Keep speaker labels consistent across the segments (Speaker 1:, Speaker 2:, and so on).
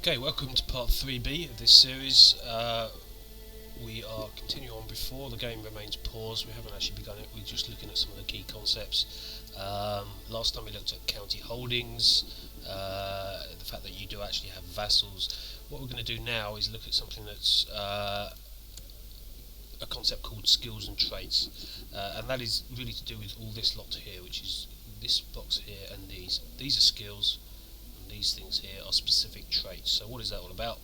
Speaker 1: Okay, welcome to part 3B of this series. We are continuing on before. The game remains paused. We haven't actually begun it. We're just looking at some of the key concepts. Last time we looked at county holdings, the fact that you do actually have vassals. What we're going to do now is look at something that's a concept called skills and traits, and that is really to do with all this lot here, which is this box here and these. These are skills. These things here are specific traits. So what is that all about?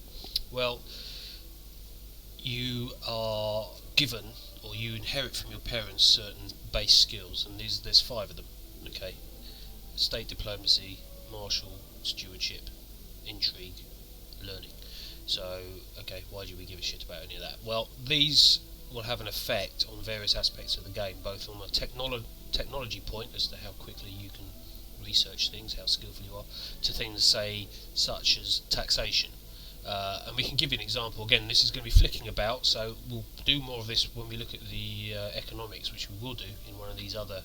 Speaker 1: Well, you are given, or you inherit from your parents, certain base skills, and there's 5 of them. Okay, state diplomacy, martial, stewardship, intrigue, learning. So, okay, why do we give a shit about any of that? Well, these will have an effect on various aspects of the game, both on a technology point as to how quickly you can research things, how skillful you are, to things say such as taxation. And we can give you an example. Again, this is going to be flicking about, so we'll do more of this when we look at the economics, which we will do in one of these other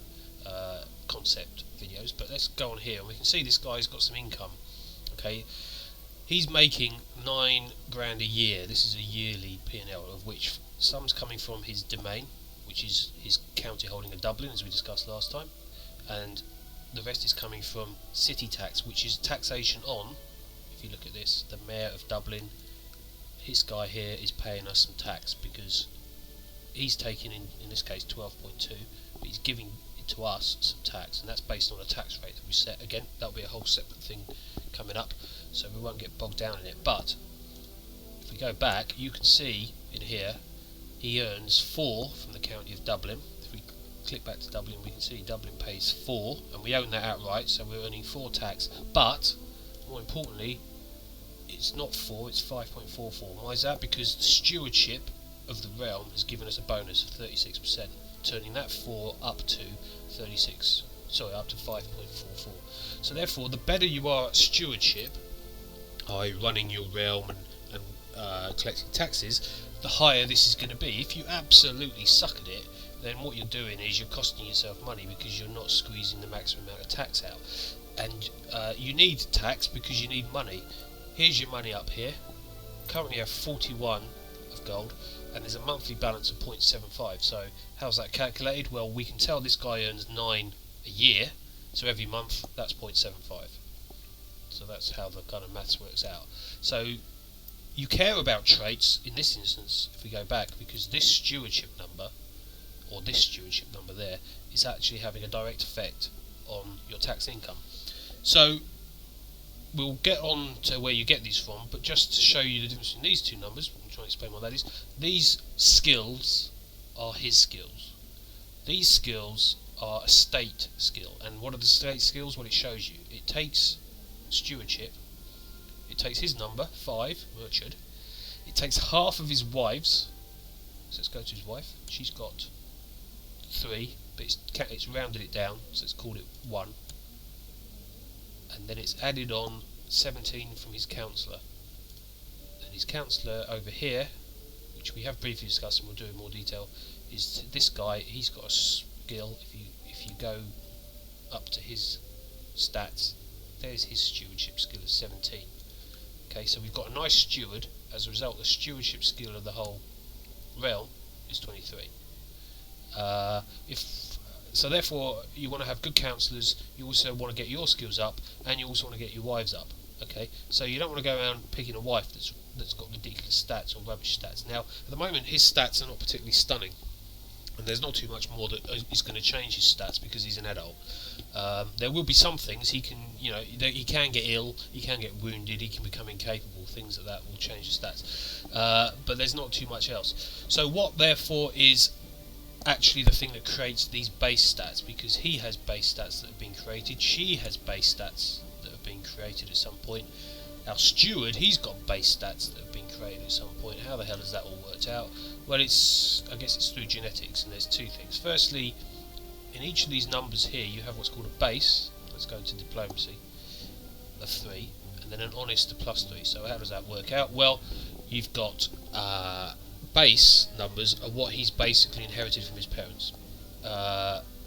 Speaker 1: concept videos. But let's go on here, and we can see this guy's got some income. Okay, he's making 9 grand a year. This is a yearly P&L, of which some's coming from his domain, which is his county holding of Dublin, as we discussed last time, and the rest is coming from city tax, which is taxation on, if you look at this, the mayor of Dublin. This guy here is paying us some tax because he's taking in this case 12.2, but he's giving it to us some tax, and that's based on a tax rate that we set. Again, that'll be a whole separate thing coming up, so we won't get bogged down in it. But if we go back, you can see in here he earns 4 from the county of Dublin. Click back to Dublin, we can see Dublin pays 4, and we own that outright, so we're earning 4 tax. But more importantly, it's not 4, it's 5.44. Why is that? Because the stewardship of the realm has given us a bonus of 36%, turning that 4 up to 5.44. So therefore, the better you are at stewardship, i.e. running your realm and collecting taxes, the higher this is going to be. If you absolutely suck at it, then what you're doing is you're costing yourself money because you're not squeezing the maximum amount of tax out. And you need tax because you need money. Here's your money up here. Currently have 41 of gold, and there's a monthly balance of 0.75. So how's that calculated? Well, we can tell this guy earns 9 a year, so every month that's 0.75. So that's how the kind of maths works out. So you care about traits in this instance, if we go back, because this stewardship number, or this stewardship number there, is actually having a direct effect on your tax income. So we'll get on to where you get these from, but just to show you the difference between these two numbers, I'm trying to explain what that is. These skills are his skills. These skills are a state skill. And what are the state skills? What it shows you. It takes stewardship, it takes his number, 5, nurtured, it takes half of his wives, so let's go to his wife, she's got 3, but it's rounded it down, so it's called it 1, and then it's added on 17 from his councillor, and his councillor over here, which we have briefly discussed and we'll do in more detail, is this guy. He's got a skill. If you go up to his stats, there's his stewardship skill of 17. Okay, so we've got a nice steward. As a result, the stewardship skill of the whole realm is 23. So therefore, you want to have good counsellors. You also want to get your skills up, and you also want to get your wives up. Okay, so you don't want to go around picking a wife that's got ridiculous stats or rubbish stats. Now, at the moment, his stats are not particularly stunning, and there's not too much more that is going to change his stats because he's an adult. There will be some things he can, he can get ill, he can get wounded, he can become incapable. Things like that will change his stats, but there's not too much else. So what, therefore, is actually the thing that creates these base stats, because he has base stats that have been created, she has base stats that have been created at some point. Our steward, he's got base stats that have been created at some point. How the hell has that all worked out? Well, I guess it's through genetics, and there's 2 things. Firstly, in each of these numbers here, you have what's called a base. Let's go into diplomacy, of 3, and then an honest of +3. So how does that work out? Well, you've got base numbers are what he's basically inherited from his parents.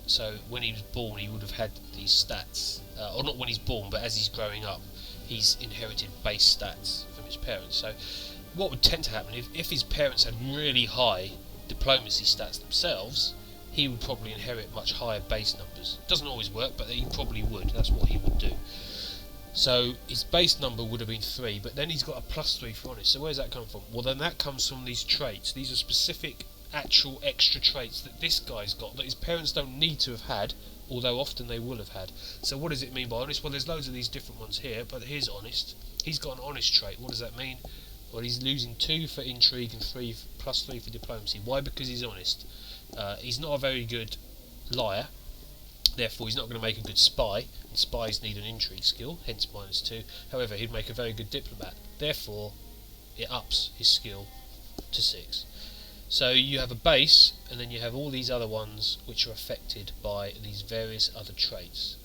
Speaker 1: So when he was born, he would have had these stats, or not when he's born, but as he's growing up, he's inherited base stats from from his parents. So what would tend to happen if his parents had really high diplomacy stats themselves, he would probably inherit much higher base numbers. Doesn't always work, but he probably would. That's what he would do. So his base number would have been 3, but then he's got a +3 for honest. So where's that come from? Well, then that comes from these traits. These are specific, actual extra traits that this guy's got that his parents don't need to have had, although often they will have had. So what does it mean by honest? Well, there's loads of these different ones here, but here's honest. He's got an honest trait. What does that mean? Well, he's losing 2 for intrigue and +3 for diplomacy. Why? Because he's honest. He's not a very good liar, therefore he's not going to make a good spy, and spies need an intrigue skill, hence -2. However, he'd make a very good diplomat, therefore it ups his skill to 6. So you have a base, and then you have all these other ones which are affected by these various other traits.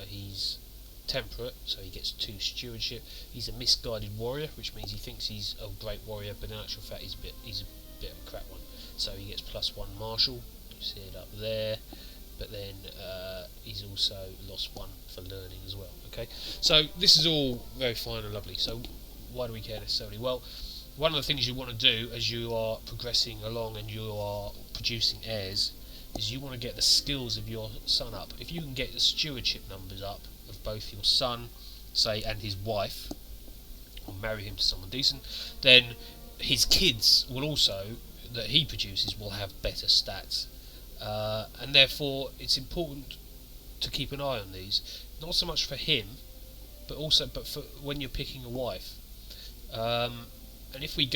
Speaker 1: He's temperate, so he gets 2 stewardship. He's a misguided warrior, which means he thinks he's a great warrior, but in actual fact he's a bit of a crap one. So he gets +1 martial. You see it up there. But then he's also lost 1 for learning as well. Okay, so this is all very fine and lovely. So why do we care necessarily? Well, one of the things you want to do as you are progressing along and you are producing heirs is you want to get the skills of your son up. If you can get the stewardship numbers up of both your son, say, and his wife, or marry him to someone decent, then his kids will also, that he produces, will have better stats. And therefore it's important to keep an eye on these, not so much for him, but for when you're picking a wife. And if we'll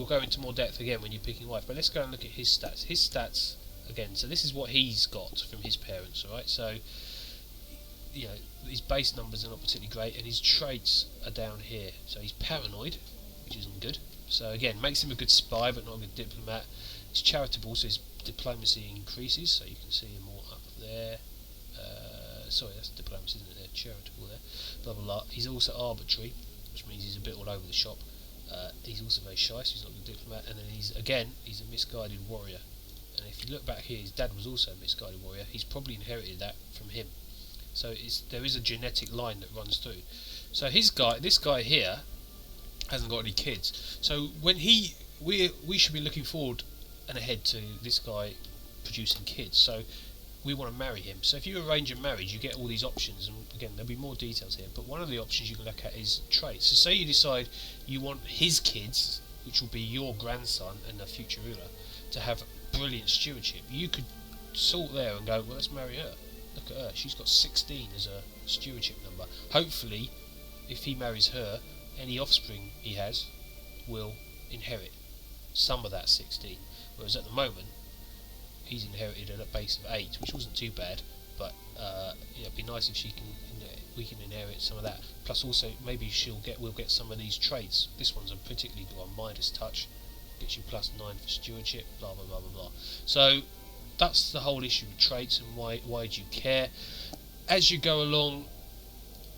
Speaker 1: go into more depth again when you're picking a wife, but let's go and look at his stats. His stats, again, so this is what he's got from his parents, alright? So, his base numbers are not particularly great, and his traits are down here. So he's paranoid, which isn't good. So again, makes him a good spy, but not a good diplomat. He's charitable, so his diplomacy increases, so you can see him all up there. Sorry, that's diplomacy, isn't it? They're charitable there. Blah blah blah. He's also arbitrary, which means he's a bit all over the shop. He's also very shy, so he's not a good diplomat. And then he's a misguided warrior. And if you look back here, his dad was also a misguided warrior. He's probably inherited that from him. So there is a genetic line that runs through. So this guy here hasn't got any kids. So when we should be looking forward and ahead to this guy producing kids. So we want to marry him. So if you arrange a marriage, you get all these options, and again there'll be more details here, but one of the options you can look at is traits. So say you decide you want his kids, which will be your grandson and the future ruler, to have brilliant stewardship. You could sort there and go, well, let's marry her. Look at her, she's got 16 as a stewardship number. Hopefully, if he marries her, any offspring he has will inherit some of that 16. Whereas at the moment, he's inherited at a base of 8, which wasn't too bad, but it'd be nice if we can inherit some of that. Plus, also maybe we'll get some of these traits. This one's a particularly good one, Midas touch, gets you +9 for stewardship. Blah blah blah blah blah. So that's the whole issue with traits, and why do you care? As you go along,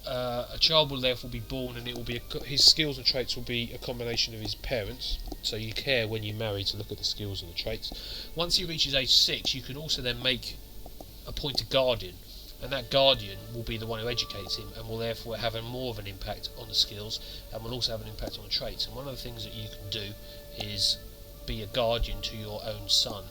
Speaker 1: a child will therefore be born, and it will be his skills and traits will be a combination of his parents. So you care when you marry to look at the skills and the traits. Once he reaches age 6, you can also then appoint a guardian, and that guardian will be the one who educates him, and will therefore have more of an impact on the skills, and will also have an impact on the traits. And one of the things that you can do is be a guardian to your own son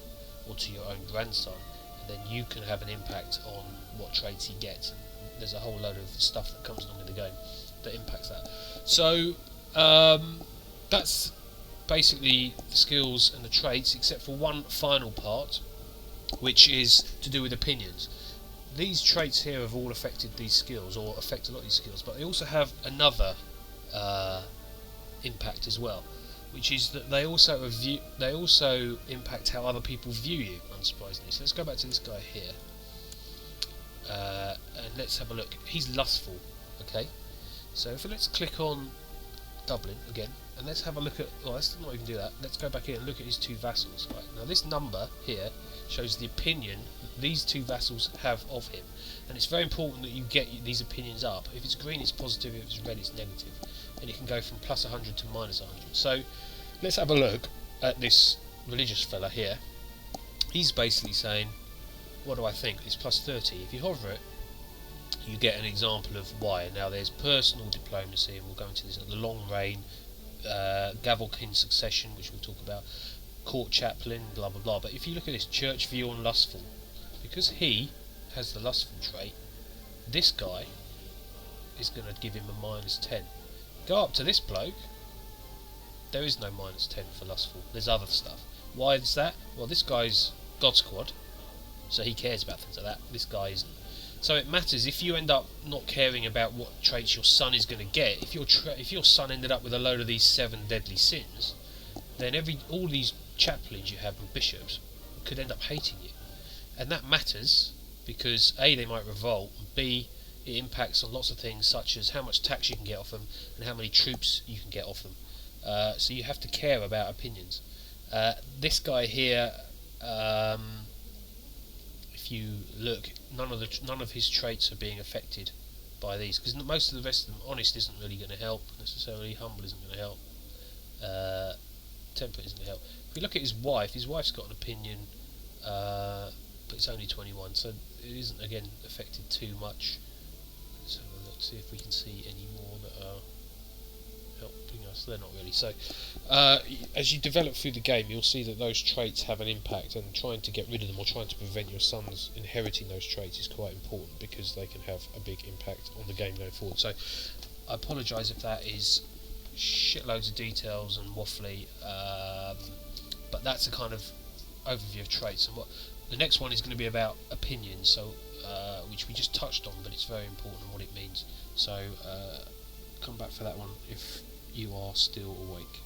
Speaker 1: or to your own grandson, and then you can have an impact on what traits he gets. There's a whole load of stuff that comes along in the game that impacts that. So that's basically the skills and the traits, except for one final part, which is to do with opinions. These traits here have all affected these skills, or affect a lot of these skills, but they also have another impact as well, which is that they also impact how other people view you, unsurprisingly. So let's go back to this guy here. And let's have a look. He's lustful, okay? So let's click on Dublin again, and let's have a look at, well, let's not even do that. Let's go back here and look at his 2 vassals. Right, now this number here shows the opinion that these 2 vassals have of him, and it's very important that you get these opinions up. If it's green, it's positive. If it's red, it's negative, and it can go from +100 to -100. So let's have a look at this religious fella here. He's basically saying, what do I think? It's +30. If you hover it, you get an example of why. Now there's personal diplomacy, and we'll go into this, the long reign, gavelkin succession, which we'll talk about, court chaplain, blah blah blah. But if you look at this, church view on lustful, because he has the lustful trait, this guy is going to give him a -10. Go up to this bloke, there is no -10 for lustful. There's other stuff. Why is that? Well, this guy's God Squad, so he cares about things like that. This guy isn't. So it matters if you end up not caring about what traits your son is going to get. If your son ended up with a load of these 7 deadly sins, then all these chaplains you have and bishops could end up hating you, and that matters because A, they might revolt, and B, it impacts on lots of things such as how much tax you can get off them and how many troops you can get off them. So you have to care about opinions. This guy here, if you look, none of his traits are being affected by these, because most of the rest of them, honest isn't really going to help necessarily, humble isn't going to help, temper isn't going to help. If we look at his wife's got an opinion, but it's only 21, so it isn't again affected too much. Let's have a look, see if we can see any more that are helping us. They're not really. So as you develop through the game, you'll see that those traits have an impact, and trying to get rid of them or trying to prevent your sons inheriting those traits is quite important, because they can have a big impact on the game going forward. So I apologise if that is shitloads of details and waffly, but that's a kind of overview of traits. And what the next one is going to be about opinions, so which we just touched on, but it's very important and what it means. So come back for that one if you are still awake.